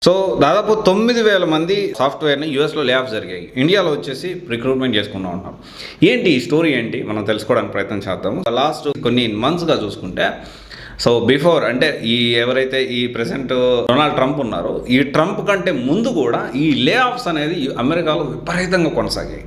So దాదాపు 9,000 మంది సాఫ్ట్వేర్ని యూఎస్లో లే ఆఫ్ జరిగాయి. ఇండియాలో వచ్చేసి రిక్రూట్మెంట్ చేసుకుంటూ ఉంటాం. ఏంటి ఈ స్టోరీ ఏంటి మనం తెలుసుకోవడానికి ప్రయత్నం చేద్దాము. లాస్ట్ కొన్ని మంత్స్గా చూసుకుంటే సో బిఫోర్ అంటే ఎవరైతే ఈ ప్రెసెంట్ డొనాల్డ్ ట్రంప్ ఉన్నారో ఈ ట్రంప్ కంటే ముందు కూడా ఈ లే ఆఫ్స్ అనేది అమెరికాలో విపరీతంగా కొనసాగాయి.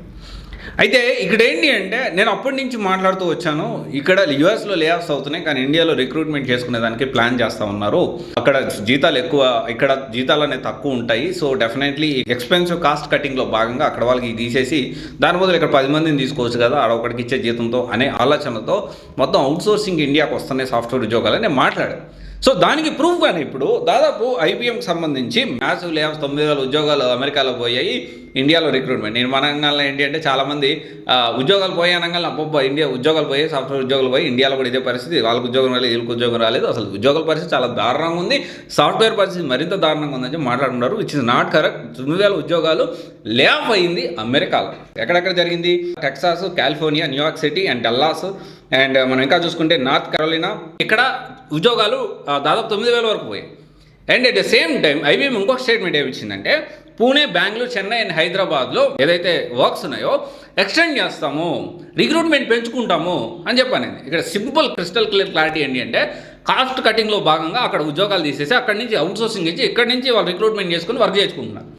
అయితే ఇక్కడ ఏంటి అంటే నేను అప్పటి నుంచి మాట్లాడుతూ వచ్చాను, ఇక్కడ యూఎస్లో లే ఆఫ్స్ అవుతున్నాయి కానీ ఇండియాలో రిక్రూట్మెంట్ చేసుకునేదానికి ప్లాన్ చేస్తూ ఉన్నారు. అక్కడ జీతాలు ఎక్కువ, ఇక్కడ జీతాలు అనేవి తక్కువ ఉంటాయి. సో డెఫినెట్లీ ఎక్స్పెన్సివ్ కాస్ట్ కటింగ్లో భాగంగా అక్కడ వాళ్ళకి తీసేసి దాని బదులు ఇక్కడ 10 మందిని తీసుకోవచ్చు కదా ఆడొకటికి ఇచ్చే జీతంతో అనే ఆలోచనతో మొత్తం అవుట్సోర్సింగ్ ఇండియాకు వస్తున్నాయి సాఫ్ట్వేర్ ఉద్యోగాలని నేను మాట్లాడాను. సో దానికి ప్రూఫ్గానే ఇప్పుడు దాదాపు ఐబీఎంకి సంబంధించి మ్యాసివ్ లే ఆఫ్స్ 9,000 ఉద్యోగాలు అమెరికాలో పోయాయి. ఇండియాలో రిక్రూట్మెంట్ నేను మన రంగంలో ఏంటి అంటే చాలామంది ఉద్యోగాలు పోయే అనగానే అబ్బబ్బా ఇండియా ఉద్యోగాలు పోయి సాఫ్ట్వేర్ ఉద్యోగాలు పోయి ఇండియాలో కూడా ఇదే పరిస్థితి, వాళ్ళకి ఉద్యోగం రాలేదు వీళ్ళకి ఉద్యోగం రాలేదు, అసలు ఉద్యోగాల పరిస్థితి చాలా దారుణంగా ఉంది, సాఫ్ట్వేర్ పరిస్థితి మరింత దారుణంగా ఉందని మాట్లాడుతున్నారు. Which is not correct. 9,000 ఉద్యోగాలు లే ఆఫ్ అయింది అమెరికాలో. ఎక్కడెక్కడ జరిగింది? Texas, California, New York city and Dallas and మనం ఇంకా చూసుకుంటే నార్త్ కెరోలినా, ఇక్కడ ఉద్యోగాలు దాదాపు 9,000 వరకు పోయాయి. And at the same time IBM ఇంకొక స్టేట్మెంట్ ఏమిచ్చిందంటే పూణే, బెంగళూరు, చెన్నై అండ్ హైదరాబాద్లో ఏదైతే వర్క్స్ ఉన్నాయో ఎక్స్టెండ్ చేస్తాము, రిక్రూట్మెంట్ పెంచుకుంటాము అని చెప్పాను. ఇక్కడ సింపుల్ క్రిస్టల్ క్లియర్ క్లారిటీ ఏంటి అంటే కాస్ట్ కటింగ్లో భాగంగా అక్కడ ఉద్యోగాలు తీసేసి అక్కడి నుంచి అవుట్సోర్సింగ్ ఇచ్చి ఇక్కడి నుంచి వాళ్ళు రిక్రూట్మెంట్ చేసుకుని వర్క్ చేసుకుంటున్నారు.